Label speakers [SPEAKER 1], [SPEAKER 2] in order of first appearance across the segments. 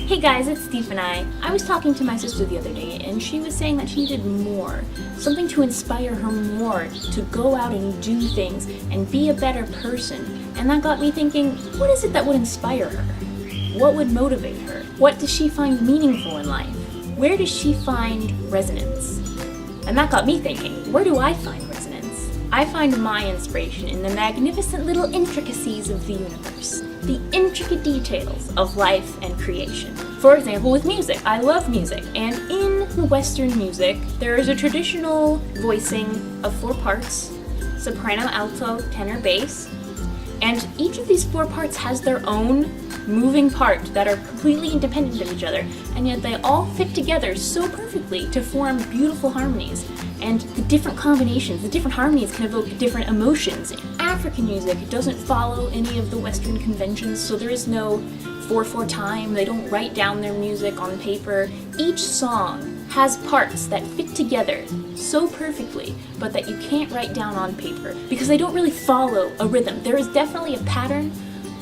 [SPEAKER 1] Hey guys, it's Steve and I was talking to my sister the other day and she was saying that she needed more. Something to inspire her more to go out and do things and be a better person. And that got me thinking, what is it that would inspire her? What would motivate her? What does she find meaningful in life? Where does she find resonance? And that got me thinking, where do I find resonance? I find my inspiration in the magnificent little intricacies of the universe. The intricate details of life and creation. For example, with music. I love music, and in Western music, there is a traditional voicing of 4 parts: soprano, alto, tenor, bass, and each of these 4 parts has their own moving part that are completely independent of each other, and yet they all fit together so perfectly to form beautiful harmonies. And the different combinations, the different harmonies can evoke different emotions. African music doesn't follow any of the Western conventions, so there is no 4/4 time. They don't write down their music on paper. Each song has parts that fit together so perfectly, but that you can't write down on paper because they don't really follow a rhythm. There is definitely a pattern,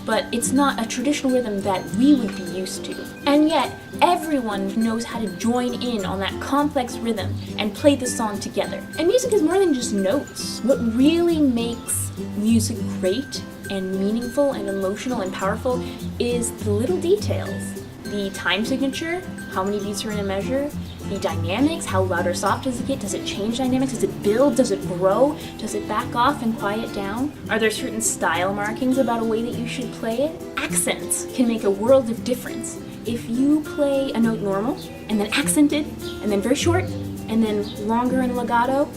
[SPEAKER 1] but it's not a traditional rhythm that we would be used to. And yet, everyone knows how to join in on that complex rhythm and play the song together. And music is more than just notes. What really makes music great and meaningful and emotional and powerful is the little details. The time signature, how many beats are in a measure, the dynamics, how loud or soft does it get, does it change dynamics, does it build, does it grow, does it back off and quiet down? Are there certain style markings about a way that you should play it? Accents can make a world of difference. If you play a note normal, and then accented, and then very short, and then longer and legato,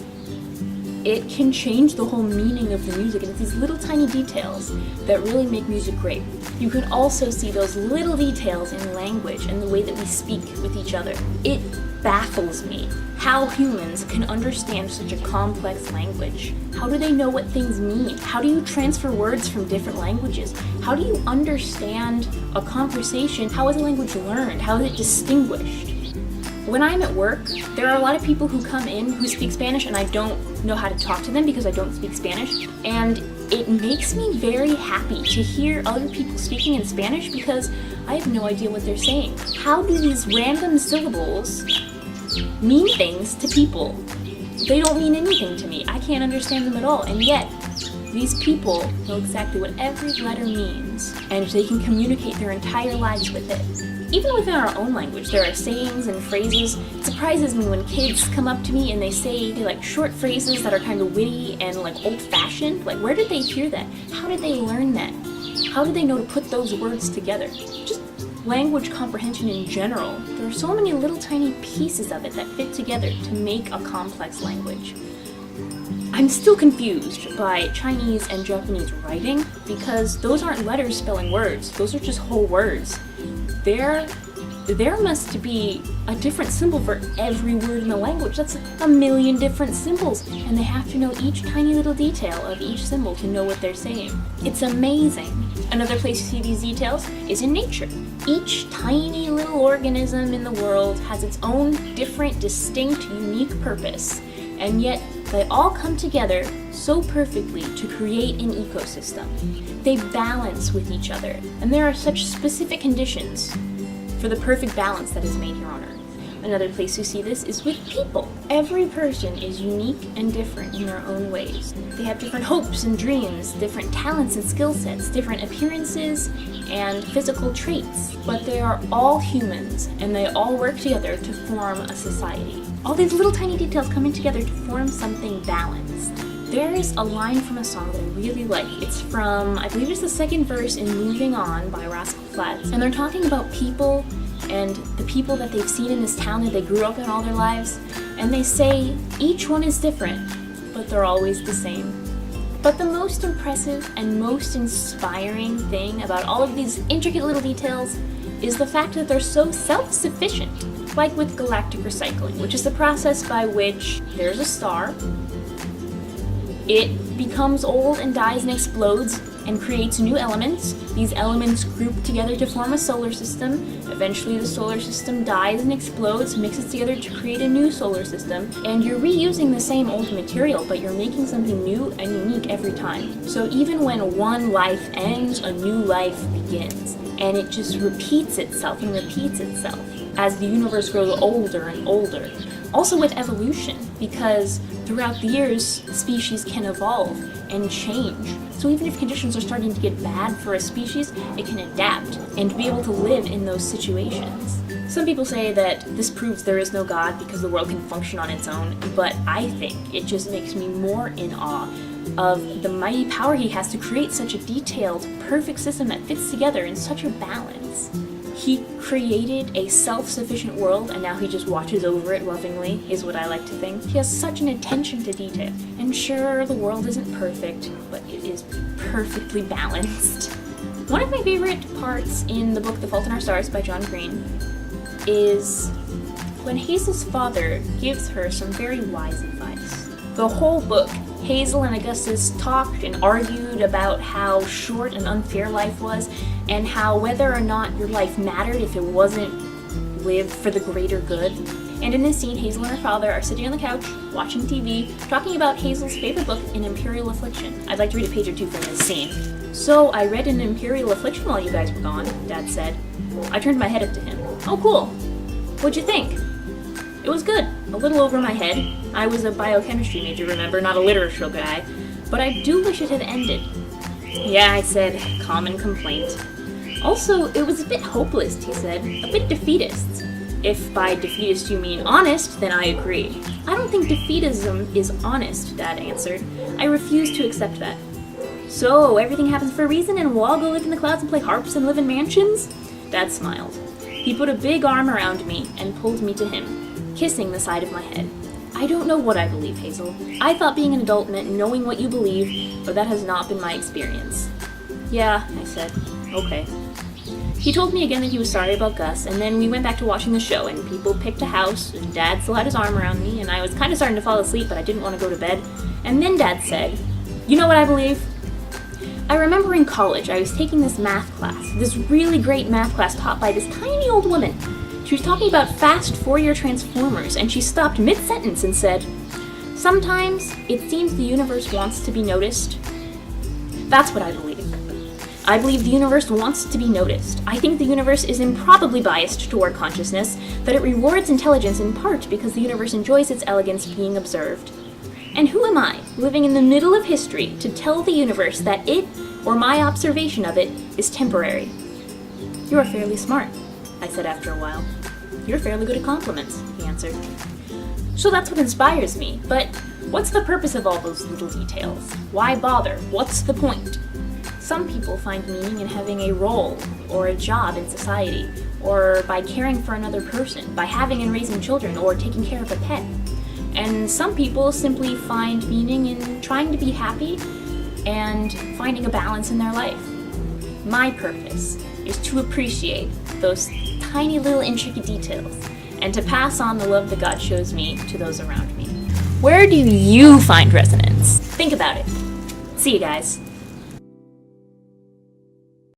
[SPEAKER 1] it can change the whole meaning of the music, and it's these little tiny details that really make music great. You can also see those little details in language and the way that we speak with each other. It baffles me how humans can understand such a complex language. How do they know what things mean? How do you transfer words from different languages? How do you understand a conversation? How is a language learned? How is it distinguished? When I'm at work, there are a lot of people who come in who speak Spanish and I don't know how to talk to them because I don't speak Spanish. And it makes me very happy to hear other people speaking in Spanish because I have no idea what they're saying. How do these random syllables mean things to people? They don't mean anything to me. I can't understand them at all. And yet, these people know exactly what every letter means, and they can communicate their entire lives with it. Even within our own language, there are sayings and phrases. It surprises me when kids come up to me and they say like short phrases that are kind of witty and like old-fashioned. Like, where did they hear that? How did they learn that? How did they know to put those words together? Just language comprehension in general. There are so many little tiny pieces of it that fit together to make a complex language. I'm still confused by Chinese and Japanese writing because those aren't letters spelling words. Those are just whole words. There must be a different symbol for every word in the language. That's a million different symbols, and they have to know each tiny little detail of each symbol to know what they're saying. It's amazing. Another place you see these details is in nature. Each tiny little organism in the world has its own different, distinct, unique purpose, and yet they all come together so perfectly to create an ecosystem. They balance with each other, and there are such specific conditions for the perfect balance that is made here on Earth. Another place you see this is with people. Every person is unique and different in their own ways. They have different hopes and dreams, different talents and skill sets, different appearances and physical traits, but they are all humans and they all work together to form a society. All these little tiny details coming together to form something balanced. There is a line from a song that I really like. It's from, I believe it's the second verse in Moving On by Rascal Flatts, and they're talking about people and the people that they've seen in this town that they grew up in all their lives, and they say each one is different, but they're always the same. But the most impressive and most inspiring thing about all of these intricate little details is the fact that they're so self-sufficient, like with galactic recycling, which is the process by which there's a star, it becomes old and dies and explodes and creates new elements. These elements group together to form a solar system. Eventually the solar system dies and explodes, mixes together to create a new solar system, and you're reusing the same old material, but you're making something new and unique every time. So even when one life ends, a new life begins. and it just repeats itself and repeats itself as the universe grows older and older. Also with evolution, because throughout the years, species can evolve and change. So even if conditions are starting to get bad for a species, it can adapt and be able to live in those situations. Some people say that this proves there is no God because the world can function on its own, but I think it just makes me more in awe of the mighty power he has to create such a detailed, perfect system that fits together in such a balance. He created a self-sufficient world, and now he just watches over it lovingly, is what I like to think. He has such an attention to detail. And sure, the world isn't perfect, but it is perfectly balanced. One of my favorite parts in the book The Fault in Our Stars by John Green is when Hazel's father gives her some very wise advice. The whole book, Hazel and Augustus talked and argued about how short and unfair life was, and how whether or not your life mattered if it wasn't lived for the greater good. And in this scene, Hazel and her father are sitting on the couch, watching TV, talking about Hazel's favorite book, An Imperial Affliction. I'd like to read a page or two from this scene. "So, I read An Imperial Affliction while you guys were gone," Dad said. I turned my head up to him. "Oh, cool. What'd you think?" "It was good. A little over my head. I was a biochemistry major, remember, not a literature guy. But I do wish it had ended." "Yeah," I said. Common complaint. "Also, it was a bit hopeless," he said. "A bit defeatist." "If by defeatist you mean honest, then I agree." "I don't think defeatism is honest," Dad answered. "I refuse to accept that." "So, everything happens for a reason and we'll all go live in the clouds and play harps and live in mansions?" Dad smiled. He put a big arm around me and pulled me to him, kissing the side of my head. "I don't know what I believe, Hazel. I thought being an adult meant knowing what you believe, but that has not been my experience." "Yeah," I said. "Okay." He told me again that he was sorry about Gus, and then we went back to watching the show, and people picked a house, and Dad still had his arm around me, and I was kind of starting to fall asleep, but I didn't want to go to bed. And then Dad said, "You know what I believe?" I remember in college I was taking this math class, this really great math class taught by this tiny old woman. She was talking about fast Fourier transformers, and she stopped mid-sentence and said, "Sometimes it seems the universe wants to be noticed." That's what I believe. I believe the universe wants to be noticed. I think the universe is improbably biased toward consciousness, that it rewards intelligence in part because the universe enjoys its elegance being observed. And who am I, living in the middle of history, to tell the universe that it, or my observation of it, is temporary? "You are fairly smart," I said after a while. "You're fairly good at compliments," he answered. So that's what inspires me, but what's the purpose of all those little details? Why bother? What's the point? Some people find meaning in having a role or a job in society, or by caring for another person, by having and raising children, or taking care of a pet. And some people simply find meaning in trying to be happy and finding a balance in their life. My purpose is to appreciate those tiny little intricate details and to pass on the love that God shows me to those around me. Where do you find resonance? Think about it. See you guys.